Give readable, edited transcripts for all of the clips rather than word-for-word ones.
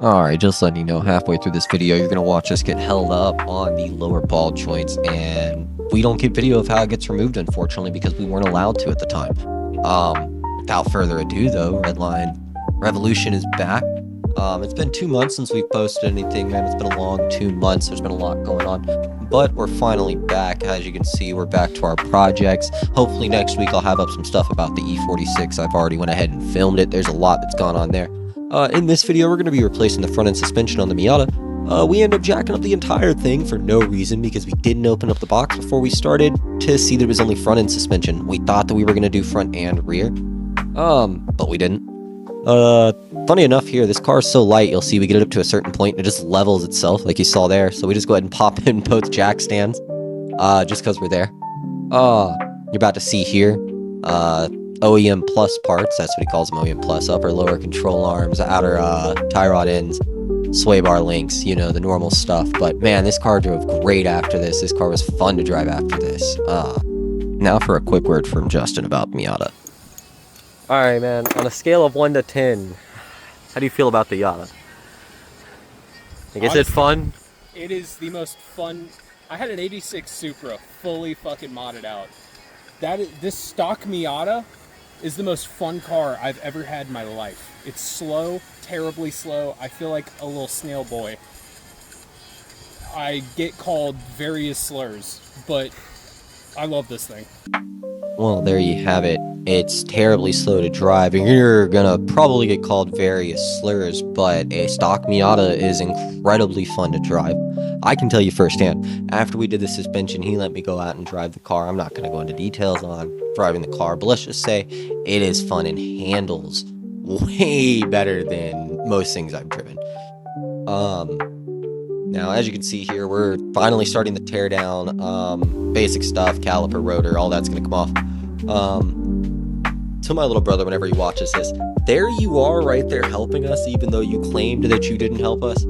Alright, just letting you know, halfway through this video, you're gonna watch us get held up on the lower ball joints, and we don't get video of how it gets removed, unfortunately, because we weren't allowed to at the time. Without further ado, though, Redline Revolution is back. It's been 2 months since we've posted anything, man. It's been a long 2 months. There's been a lot going on, but we're finally back. As you can see, we're back to our projects. Hopefully next week I'll have up some stuff about the E46. I've already went ahead and filmed it. There's a lot that's gone on there. In this video, we're going to be replacing the front end suspension on the Miata. We ended up jacking up the entire thing for no reason because we didn't open up the box before we started to see that it was only front end suspension. We thought that we were going to do front and rear, but we didn't. Funny enough here, this car is so light, you'll see we get it up to a certain point and it just levels itself like you saw there. So we just go ahead and pop in both jack stands, just because we're there. You're about to see here, OEM plus parts, that's what he calls them, OEM plus, upper, lower control arms, outer, tie rod ends, sway bar links, you know, the normal stuff. But man, this car drove great after this. This car was fun to drive after this. Now for a quick word from Justin about Miata. Alright, man, on a scale of 1 to 10, how do you feel about the Miata? Like, is it fun? It is the most fun. I had an 86 Supra fully fucking modded out. This stock Miata is the most fun car I've ever had in my life. It's slow, terribly slow. I feel like a little snail boy. I get called various slurs, but I love this thing. Well, there you have it. It's terribly slow to drive, and you're gonna probably get called various slurs, but a stock Miata is incredibly fun to drive. I can tell you firsthand, after we did the suspension, he let me go out and drive the car. I'm not gonna go into details on driving the car, but let's just say it is fun and handles way better than most things I've driven. Now, as you can see here, we're finally starting the tear down, basic stuff, caliper, rotor, all that's gonna come off. To my little brother, whenever he watches this, there you are right there helping us, even though you claimed that you didn't help us.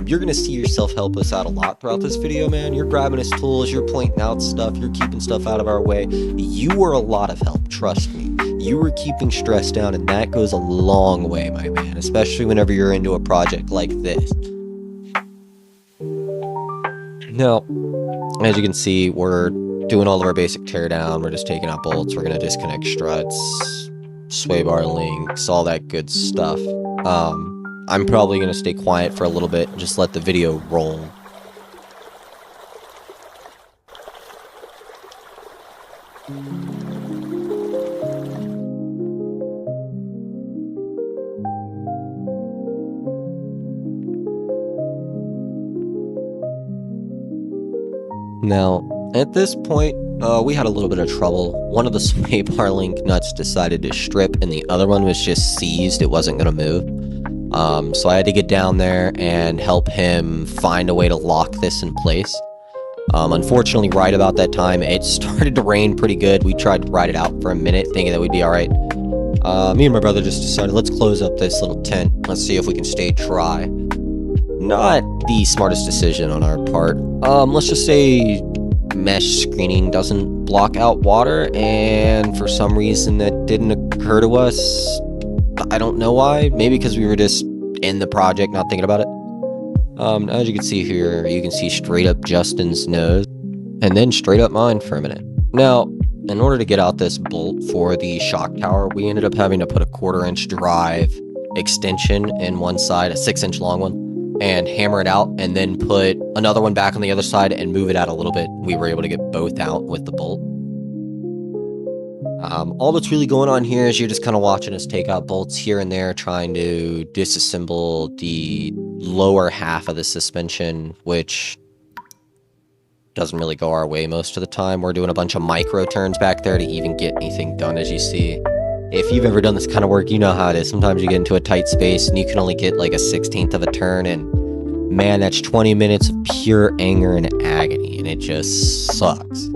You're gonna see yourself help us out a lot throughout this video, man. You're grabbing his tools, you're pointing out stuff, you're keeping stuff out of our way. You were a lot of help, trust me. You were keeping stress down, and that goes a long way, my man, especially whenever you're into a project like this. Now, as you can see, we're doing all of our basic teardown. We're just taking out bolts. We're going to disconnect struts, sway bar links, all that good stuff. I'm probably going to stay quiet for a little bit and just let the video roll. Now, at this point, we had a little bit of trouble. One of the sway bar link nuts decided to strip, and the other one was just seized. It wasn't going to move. So I had to get down there and help him find a way to lock this in place. Unfortunately, right about that time, it started to rain pretty good. We tried to ride it out for a minute, thinking that we'd be all right. Me and my brother just decided, let's close up this little tent. Let's see if we can stay dry. Not the smartest decision on our part. Let's just say mesh screening doesn't block out water, and for some reason that didn't occur to us. I don't know why. Maybe because we were just in the project, not thinking about it. As you can see here, you can see straight up Justin's nose, and then straight up mine for a minute. Now, in order to get out this bolt for the shock tower, we ended up having to put a 1/4-inch drive extension in one side, a 6-inch long one, and hammer it out, and then put another one back on the other side and move it out a little bit. We were able to get both out with the bolt. All that's really going on here is you're just kind of watching us take out bolts here and there, trying to disassemble the lower half of the suspension, which doesn't really go our way most of the time. We're doing a bunch of micro turns back there to even get anything done, as you see. If you've ever done this kind of work, you know how it is. Sometimes you get into a tight space and you can only get like a 1/16 of a turn, and man, that's 20 minutes of pure anger and agony, and it just sucks.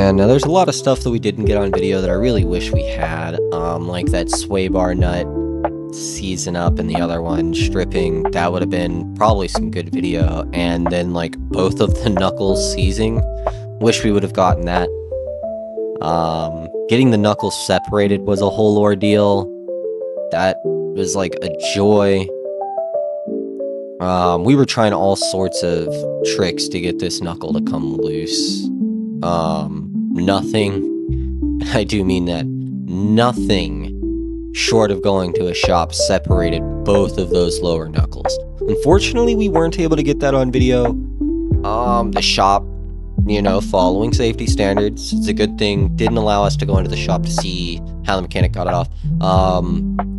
And there's a lot of stuff that we didn't get on video that I really wish we had, like that sway bar nut season up and the other one stripping. That would have been probably some good video. And then like both of the knuckles seizing, wish we would have gotten that. Getting the knuckles separated was a whole ordeal. That was like a joy. We were trying all sorts of tricks to get this knuckle to come loose. Nothing, I do mean that, nothing short of going to a shop separated both of those lower knuckles. Unfortunately, we weren't able to get that on video. The shop, you know, following safety standards, it's a good thing, didn't allow us to go into the shop to see how the mechanic got it off.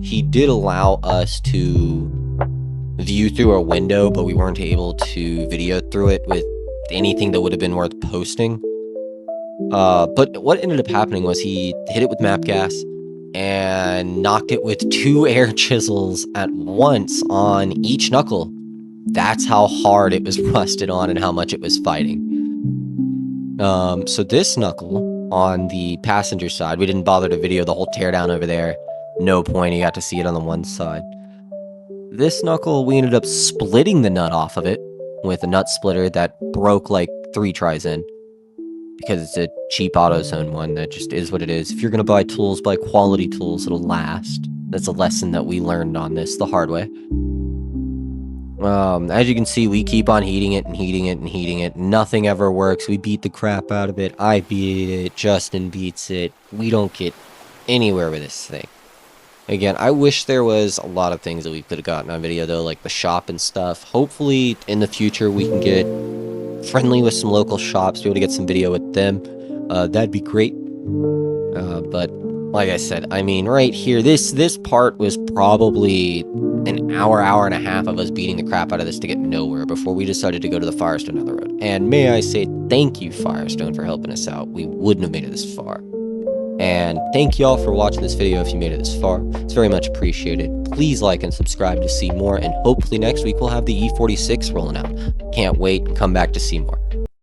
He did allow us to view through a window, but we weren't able to video through it with anything that would have been worth posting. But what ended up happening was he hit it with map gas and knocked it with 2 air chisels at once on each knuckle. That's how hard it was rusted on and how much it was fighting. So this knuckle on the passenger side, we didn't bother to video the whole teardown over there. No point, you got to see it on the one side. This knuckle, we ended up splitting the nut off of it with a nut splitter that broke like 3 tries in. Because it's a cheap AutoZone one that just is what it is. If you're going to buy tools, buy quality tools, it'll last. That's a lesson that we learned on this the hard way. As you can see, we keep on heating it and heating it and heating it. Nothing ever works. We beat the crap out of it. I beat it. Justin beats it. We don't get anywhere with this thing. Again, I wish there was a lot of things that we could have gotten on video, though, like the shop and stuff. Hopefully, in the future, we can get friendly with some local shops, be able to get some video with them. That'd be great. But like I said, I mean, right here, this part was probably an hour and a half of us beating the crap out of this to get nowhere before we decided to go to the Firestone down the road. And may I say thank you, Firestone, for helping us out. We wouldn't have made it this far. And thank y'all for watching this video if you made it this far. It's very much appreciated. Please like and subscribe to see more, and hopefully next week we'll have the E46 rolling out. Can't wait, and come back to see more.